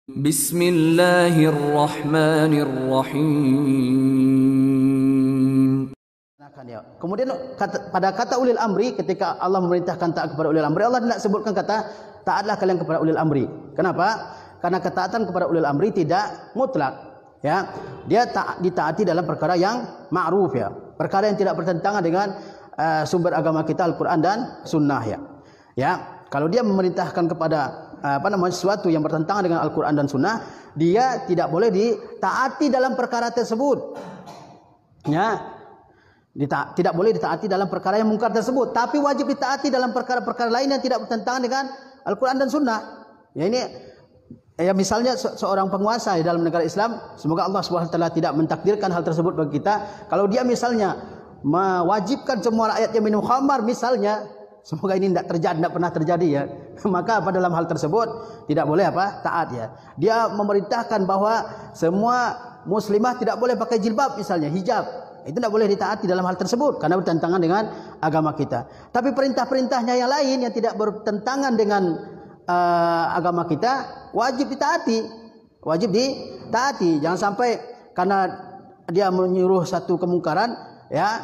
Bismillahirrahmanirrahim. Kemudian pada kata ulil amri, ketika Allah memerintahkan taat kepada ulil amri, Allah tidak sebutkan kata taatlah kalian kepada ulil amri. Kenapa? Karena ketaatan kepada ulil amri tidak mutlak. Ya, dia ditaati dalam perkara yang ma'ruf, ya, perkara yang tidak bertentangan dengan sumber agama kita Al-Quran dan Sunnah, ya. Ya, kalau dia memerintahkan kepada sesuatu yang bertentangan dengan Al-Quran dan Sunnah, dia tidak boleh ditaati dalam perkara tersebut. Ya, tidak boleh ditaati dalam perkara yang mungkar tersebut, tapi wajib ditaati dalam perkara-perkara lain yang tidak bertentangan dengan Al-Quran dan Sunnah. Ya, ini ya, misalnya seorang penguasa di dalam negara Islam, semoga Allah SWT tidak mentakdirkan hal tersebut bagi kita. Kalau dia misalnya mewajibkan semua rakyatnya minum khamar misalnya, semoga ini tidak terjadi, tidak pernah terjadi, ya. Maka dalam hal tersebut tidak boleh taat, ya. Dia memerintahkan bahwa semua muslimah tidak boleh pakai jilbab misalnya, hijab. Itu tidak boleh ditaati dalam hal tersebut karena bertentangan dengan agama kita. Tapi perintah-perintahnya yang lain yang tidak bertentangan dengan agama kita wajib ditaati. Wajib ditaati. Jangan sampai karena dia menyuruh satu kemungkaran, ya,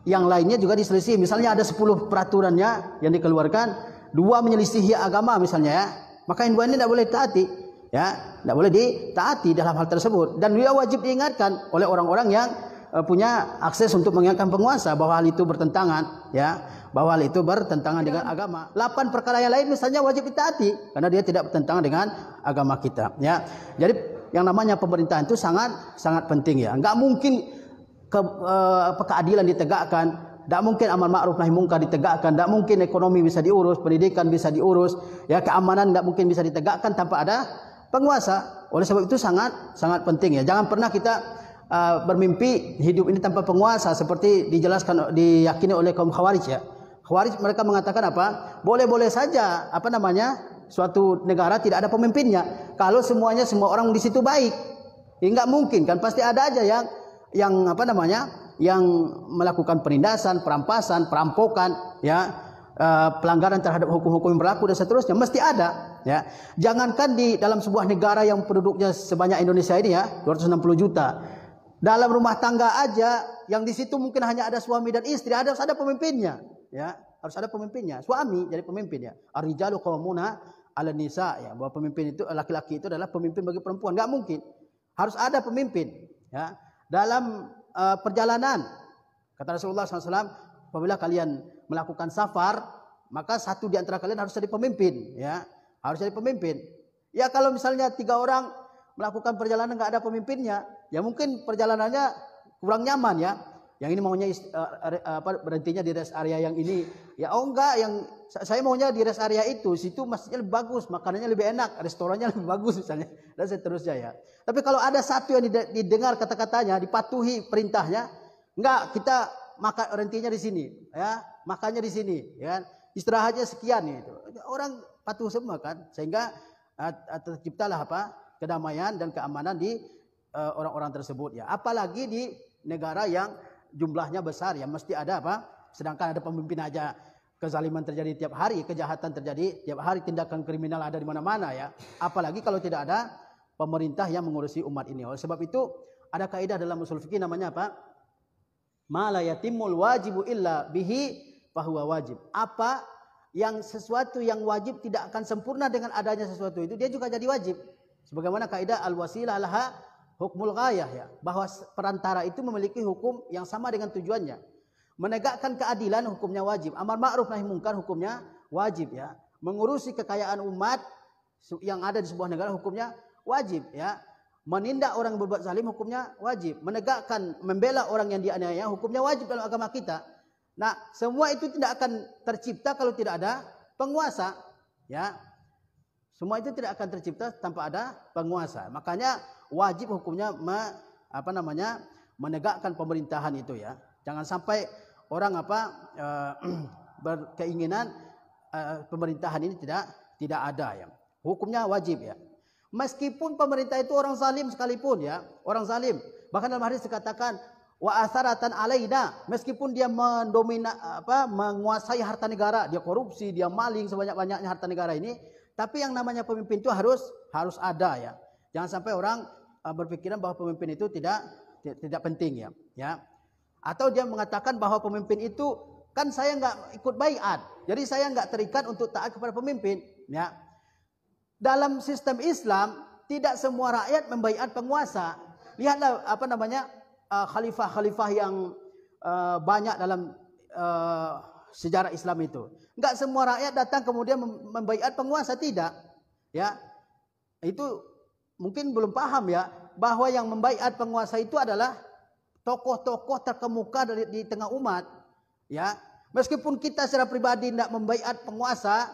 yang lainnya juga diselisih. Misalnya ada 10 peraturannya yang dikeluarkan, 2 menyelisihi agama misalnya, ya, maka yang 2 ini tidak boleh ditaati, ya, tidak boleh ditaati dalam hal tersebut. Dan dia wajib diingatkan oleh orang-orang yang punya akses untuk mengingatkan penguasa bahwa hal itu bertentangan, ya, bahwa hal itu bertentangan dengan agama. 8 perkara yang lain misalnya wajib ditaati karena dia tidak bertentangan dengan agama kita, ya. Jadi yang namanya pemerintahan itu sangat penting, ya. Enggak mungkin keadilan ditegakkan, tidak mungkin amar ma'ruf nahi munkar ditegakkan, tidak mungkin ekonomi bisa diurus, pendidikan bisa diurus, ya, keamanan tidak mungkin bisa ditegakkan tanpa ada penguasa. Oleh sebab itu sangat penting, ya. Jangan pernah kita bermimpi hidup ini tanpa penguasa seperti diyakini oleh kaum Khawarij, ya. Khawarij mereka mengatakan boleh-boleh saja suatu negara tidak ada pemimpinnya kalau semua orang di situ baik. Ya, enggak mungkin kan, pasti ada aja yang melakukan penindasan, perampasan, perampokan, ya, pelanggaran terhadap hukum-hukum yang berlaku dan seterusnya, mesti ada, ya. Jangankan di dalam sebuah negara yang penduduknya sebanyak Indonesia ini, ya, 260 juta. Dalam rumah tangga aja yang di situ mungkin hanya ada suami dan istri, harus ada pemimpinnya, ya. Harus ada pemimpinnya. Suami jadi pemimpin, ya. Ar-rijalu qawwamuna 'alan nisa, ya, bahwa pemimpin itu laki-laki itu adalah pemimpin bagi perempuan. Enggak mungkin. Harus ada pemimpin, ya. Dalam perjalanan, kata Rasulullah SAW, apabila kalian melakukan safar, maka satu di antara kalian harus jadi pemimpin, ya. Harus jadi pemimpin. Ya, kalau misalnya 3 orang melakukan perjalanan nggak ada pemimpinnya, ya mungkin perjalanannya kurang nyaman, ya. Yang ini maunya berhentinya di rest area yang ini, ya, enggak, yang saya maunya di rest area itu, situ masjidnya lebih bagus, makanannya lebih enak, restorannya lebih bagus misalnya, dan seterusnya, ya. Tapi kalau ada satu yang didengar kata-katanya, dipatuhi perintahnya, enggak, kita berhentinya di sini, ya, makannya di sini, ya, istirahatnya sekian, itu orang patuh semua kan, sehingga terciptalah kedamaian dan keamanan di orang-orang tersebut, ya. Apalagi di negara yang jumlahnya besar, ya, mesti ada sedangkan ada pemimpin aja kezaliman terjadi tiap hari, kejahatan terjadi tiap hari, tindakan kriminal ada di mana-mana, ya. Apalagi kalau tidak ada pemerintah yang mengurusi umat ini. Oleh sebab itu ada kaidah dalam usul fikih namanya ma la yatimul wajibu illa bihi fahuwa wajib. Sesuatu yang wajib tidak akan sempurna dengan adanya sesuatu itu, dia juga jadi wajib. Sebagaimana kaidah al-wasilah laha hukmul ghayah, ya, bahwa perantara itu memiliki hukum yang sama dengan tujuannya. Menegakkan keadilan hukumnya wajib, amar ma'ruf nahi munkar hukumnya wajib, ya. Mengurusi kekayaan umat yang ada di sebuah negara hukumnya wajib, ya. Menindak orang yang berbuat zalim hukumnya wajib. Membela orang yang dianiaya hukumnya wajib dalam agama kita. Nah, semua itu tidak akan tercipta kalau tidak ada penguasa, ya. Semua itu tidak akan tercipta tanpa ada penguasa. Makanya wajib hukumnya menegakkan pemerintahan itu, ya. Jangan sampai orang berkeinginan pemerintahan ini tidak ada, ya. Hukumnya wajib, ya. Meskipun pemerintah itu orang zalim sekalipun, ya, orang zalim. Bahkan dalam hadis dikatakan wa asaratan alaina, meskipun dia menguasai harta negara, dia korupsi, dia maling sebanyak-banyaknya harta negara ini, Tapi yang namanya pemimpin itu harus ada ya. Jangan sampai orang berpikiran bahwa pemimpin itu tidak penting ya. Ya. Atau dia mengatakan bahwa pemimpin itu kan saya nggak ikut baiat, jadi saya nggak terikat untuk taat kepada pemimpin. Ya. Dalam sistem Islam tidak semua rakyat membaiat penguasa. Lihatlah khalifah-khalifah yang banyak dalam sejarah Islam itu. Enggak semua rakyat datang kemudian membaiat penguasa, tidak. Ya. Itu mungkin belum paham ya, bahwa yang membaiat penguasa itu adalah tokoh-tokoh terkemuka di tengah umat. Ya. Meskipun kita secara pribadi tidak membaiat penguasa,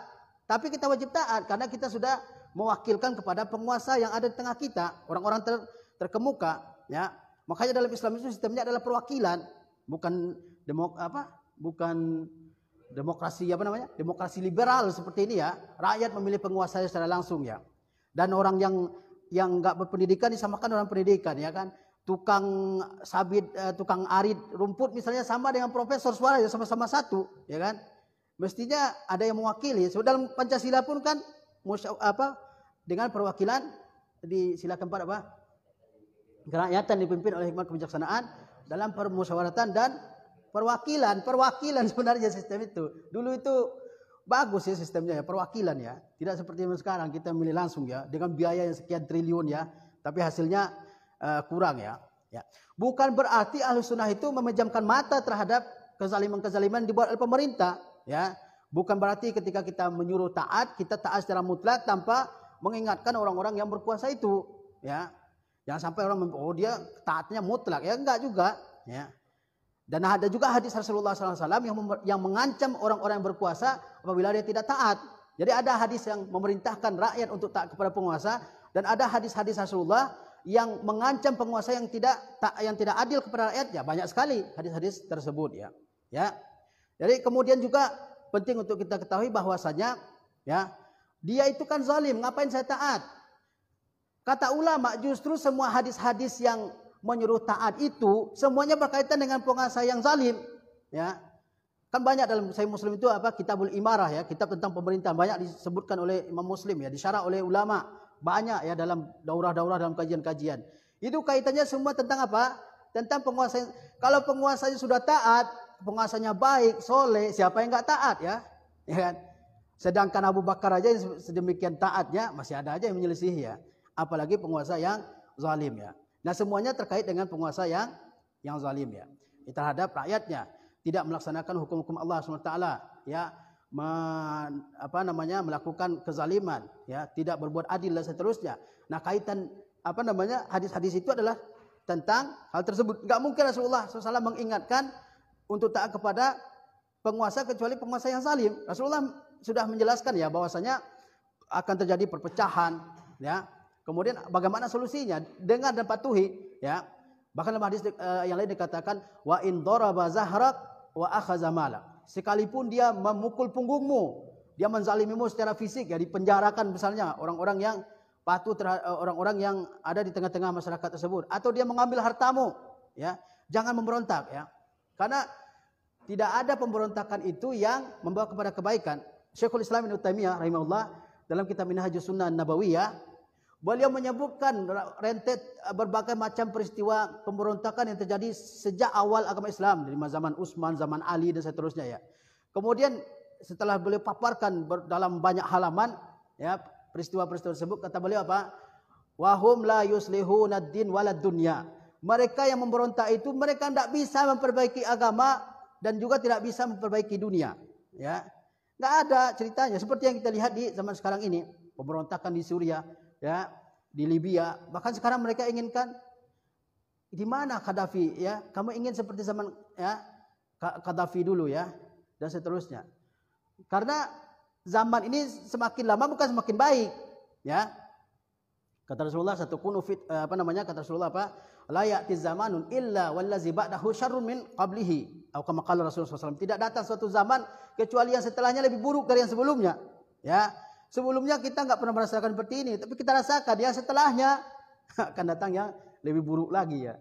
tapi kita wajib taat karena kita sudah mewakilkan kepada penguasa yang ada di tengah kita, orang-orang terkemuka, ya. Makanya dalam Islam itu sistemnya adalah perwakilan, bukan demokrasi demokrasi liberal seperti ini ya. Rakyat memilih penguasa secara langsung ya. Dan orang yang enggak berpendidikan disamakan orang pendidikan ya kan. Tukang sabit, tukang arit rumput misalnya sama dengan profesor, suara sama-sama satu, ya kan? Mestinya ada yang mewakili. So, dalam Pancasila pun kan dengan perwakilan di sila keempat kerakyatan dipimpin oleh hikmat kebijaksanaan dalam permusyawaratan dan perwakilan sebenarnya sistem itu. Dulu itu bagus ya sistemnya ya, perwakilan ya. Tidak seperti sekarang kita milih langsung ya dengan biaya yang sekian triliun ya, tapi hasilnya kurang ya. Bukan berarti Ahlus Sunnah itu memejamkan mata terhadap kezaliman-kezaliman dibuat oleh pemerintah ya. Bukan berarti ketika kita menyuruh taat, kita taat secara mutlak tanpa mengingatkan orang-orang yang berkuasa itu ya. Jangan sampai orang dia taatnya mutlak ya, enggak juga ya. Dan ada juga hadis Rasulullah SAW yang mengancam orang-orang yang berkuasa apabila dia tidak taat. Jadi ada hadis yang memerintahkan rakyat untuk taat kepada penguasa, dan ada hadis-hadis Rasulullah yang mengancam penguasa yang tidak adil kepada rakyat ya, banyak sekali hadis-hadis tersebut ya. Ya. Jadi kemudian juga penting untuk kita ketahui bahwasanya ya, dia itu kan zalim, ngapain saya taat? Kata ulama justru semua hadis-hadis yang menyuruh taat itu semuanya berkaitan dengan penguasa yang zalim ya. Kan banyak dalam Sahih Muslim itu Kitabul Imarah ya, kitab tentang pemerintahan, banyak disebutkan oleh Imam Muslim ya, disyarah oleh ulama. Banyak ya dalam daurah-daurah, dalam kajian-kajian. Itu kaitannya semua tentang apa? Tentang penguasa. Kalau penguasanya sudah taat, penguasanya baik, soleh, siapa yang enggak taat ya? Ya kan? Sedangkan Abu Bakar aja yang sedemikian taatnya, masih ada aja yang menyelisih ya. Apalagi penguasa yang zalim ya. Nah, semuanya terkait dengan penguasa yang zalim ya. Terhadap rakyatnya, tidak melaksanakan hukum-hukum Allah SWT ya. Melakukan kezaliman ya, tidak berbuat adil dan seterusnya. Nah, kaitan hadis-hadis itu adalah tentang hal tersebut. Enggak mungkin Rasulullah SAW mengingatkan untuk taat kepada penguasa kecuali penguasa yang zalim. Rasulullah sudah menjelaskan ya bahwasanya akan terjadi perpecahan ya. Kemudian bagaimana solusinya? Dengar dan patuhi ya. Bahkan dalam hadis yang lain dikatakan wa in daraba zahrak wa akhadha malak. Sekalipun dia memukul punggungmu, dia menzalimimu secara fisik ya, dipenjarakan misalnya orang-orang yang patuh terhadap orang-orang yang ada di tengah-tengah masyarakat tersebut, atau dia mengambil hartamu ya, jangan memberontak ya. Karena tidak ada pemberontakan itu yang membawa kepada kebaikan. Syekhul Islam Ibnu Taimiyah rahimahullah dalam kitab Minhajus Sunnah Nabawiyah, beliau menyebutkan rentet berbagai macam peristiwa pemberontakan yang terjadi sejak awal agama Islam, dari zaman Utsman, zaman Ali dan seterusnya ya. Kemudian setelah beliau paparkan dalam banyak halaman ya peristiwa-peristiwa tersebut, kata beliau apa? Wahum la yuslihuna ad-din walad dunya. Mereka yang memberontak itu mereka tidak bisa memperbaiki agama dan juga tidak bisa memperbaiki dunia ya. Enggak ada ceritanya seperti yang kita lihat di zaman sekarang ini, pemberontakan di Suriah ya, di Libya, bahkan sekarang mereka inginkan di mana Gaddafi ya, kamu ingin seperti zaman ya Gaddafi dulu ya, dan seterusnya. Karena zaman ini semakin lama bukan semakin baik ya. Kata Rasulullah kata Rasulullah la ya'ti zamanun illa wallazi ba'dahu syarrun min qablihi, atau kama qala Rasulullah SAW, tidak datang suatu zaman kecuali yang setelahnya lebih buruk dari yang sebelumnya ya. Sebelumnya kita enggak pernah merasakan seperti ini, tapi kita rasakan ya setelahnya akan datang yang lebih buruk lagi ya.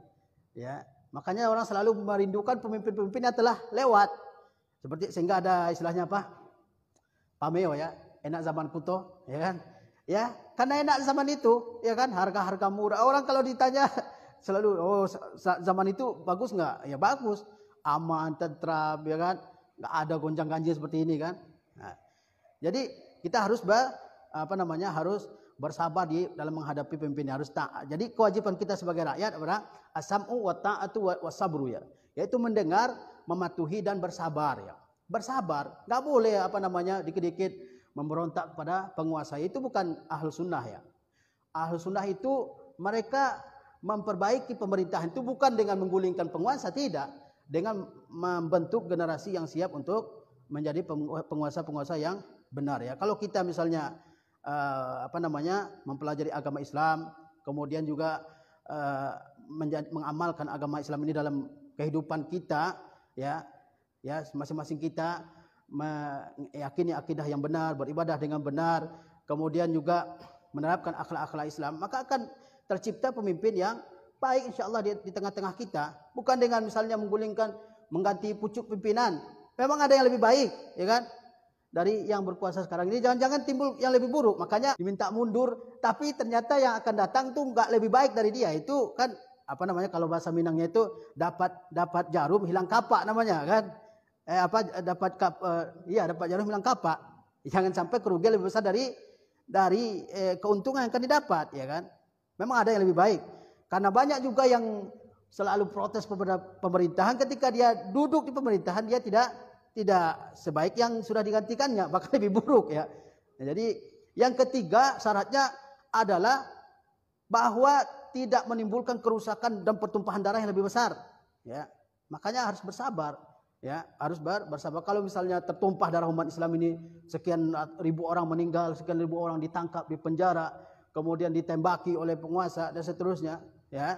Ya, makanya orang selalu merindukan pemimpin-pemimpin yang telah lewat. Seperti sehingga ada istilahnya apa? Pameo ya. enak zaman kuto, ya kan? Ya, karena enak zaman itu, ya kan? Harga-harga murah. Orang kalau ditanya selalu, oh zaman itu bagus nggak? Ya bagus, aman, tentram, ya kan? Nggak ada gonjang-ganjing seperti ini kan? Nah, jadi kita harus harus bersabar di dalam menghadapi pemimpin, harus taat. Jadi kewajiban kita sebagai rakyat adalah as-sam'u wa ta'atu wa sabru ya, yaitu mendengar, mematuhi dan bersabar ya. Bersabar, nggak boleh dikit-dikit memberontak kepada penguasa. Itu bukan ahlu sunnah ya. Ahlu sunnah itu mereka memperbaiki pemerintahan itu bukan dengan menggulingkan penguasa, tidak, dengan membentuk generasi yang siap untuk menjadi penguasa-penguasa yang benar ya. Kalau kita misalnya mempelajari agama Islam, kemudian juga mengamalkan agama Islam ini dalam kehidupan kita ya masing-masing kita meyakini akidah yang benar, beribadah dengan benar, kemudian juga menerapkan akhlak-akhlak Islam, maka akan tercipta pemimpin yang baik insyaallah di tengah-tengah kita, bukan dengan misalnya menggulingkan, mengganti pucuk pimpinan. Memang ada yang lebih baik ya kan dari yang berkuasa sekarang ini, jangan-jangan timbul yang lebih buruk, makanya diminta mundur, tapi ternyata yang akan datang tuh nggak lebih baik dari dia. Itu kan kalau bahasa Minangnya itu dapat jarum hilang kapak namanya kan. Dapat jarum hilang kapak. Jangan sampai kerugian lebih besar dari keuntungan yang akan didapat ya kan. Memang ada yang lebih baik. Karena banyak juga yang selalu protes kepada pemerintahan, ketika dia duduk di pemerintahan dia tidak sebaik yang sudah digantikannya, bahkan lebih buruk ya. Nah, jadi yang ketiga syaratnya adalah bahwa tidak menimbulkan kerusakan dan pertumpahan darah yang lebih besar ya. Makanya harus bersabar ya, harus bersabar. Kalau misalnya tertumpah darah umat Islam ini, sekian ribu orang meninggal, sekian ribu orang ditangkap, di penjara, kemudian ditembaki oleh penguasa dan seterusnya ya.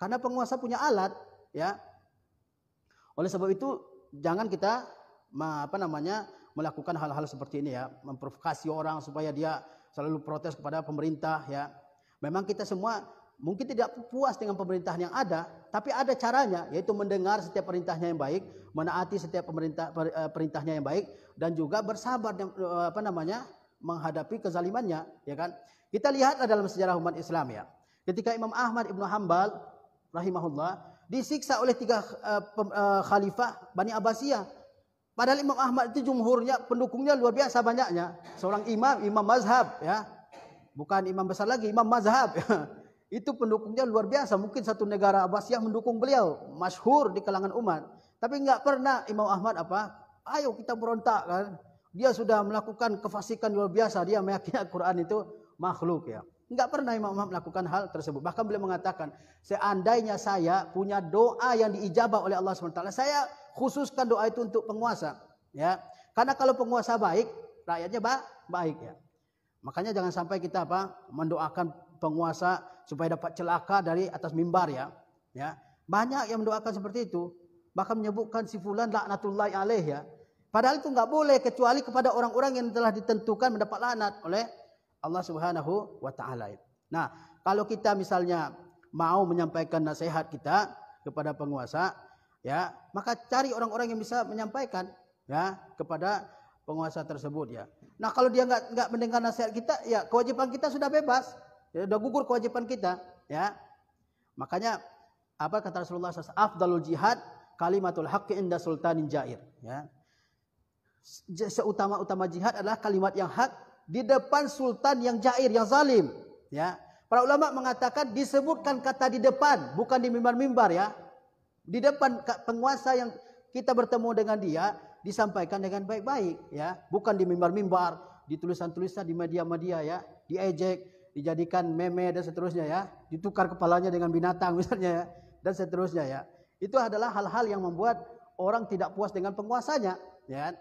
Karena penguasa punya alat ya. Oleh sebab itu jangan kita melakukan hal-hal seperti ini ya, memprovokasi orang supaya dia selalu protes kepada pemerintah ya. Memang kita semua mungkin tidak puas dengan pemerintahan yang ada, tapi ada caranya, yaitu mendengar setiap perintahnya yang baik, menaati setiap perintahnya yang baik, dan juga bersabar menghadapi kezalimannya, ya kan? Kita lihatlah dalam sejarah umat Islam ya. Ketika Imam Ahmad Ibnu Hanbal rahimahullah disiksa oleh 3 khalifah Bani Abbasiyah. Padahal Imam Ahmad itu jumhurnya, pendukungnya luar biasa banyaknya. Seorang imam mazhab ya. Bukan imam besar lagi, imam mazhab ya. Itu pendukungnya luar biasa, mungkin satu negara Abbasiyah mendukung beliau, masyhur di kalangan umat. Tapi enggak pernah Imam Ahmad ayo kita berontak kan. Dia sudah melakukan kefasikan luar biasa, dia meyakini Al-Quran itu makhluk ya. Enggak pernah Imam Ahmad melakukan hal tersebut. Bahkan beliau mengatakan, seandainya saya punya doa yang diijabah oleh Allah SWT, saya khususkan doa itu untuk penguasa ya. Karena kalau penguasa baik, rakyatnya baik ya. Makanya jangan sampai kita mendoakan penguasa supaya dapat celaka dari atas mimbar ya. Ya. Banyak yang mendoakan seperti itu, bahkan menyebutkan si fulan laknatullahi alaih ya. Padahal itu enggak boleh kecuali kepada orang-orang yang telah ditentukan mendapat laknat oleh Allah Subhanahu wa taala. Nah, kalau kita misalnya mau menyampaikan nasihat kita kepada penguasa ya, maka cari orang-orang yang bisa menyampaikan ya kepada penguasa tersebut ya. Nah, kalau dia enggak mendengar nasihat kita, ya kewajiban kita sudah bebas. Ya, sudah gugur kewajiban kita ya. Makanya kata Rasulullah SAW, afdalul jihad kalimatul haqqi inda sultanin jair ya. Seutama-utama jihad adalah kalimat yang hak di depan sultan yang jair, yang zalim ya. Para ulama mengatakan disebutkan kata di depan, bukan di mimbar-mimbar ya. Di depan penguasa yang kita bertemu dengan dia, disampaikan dengan baik-baik ya, bukan di mimbar-mimbar, di tulisan-tulisan di media-media ya, diejek, dijadikan meme dan seterusnya ya, ditukar kepalanya dengan binatang misalnya ya, dan seterusnya ya. Itu adalah hal-hal yang membuat orang tidak puas dengan penguasanya ya.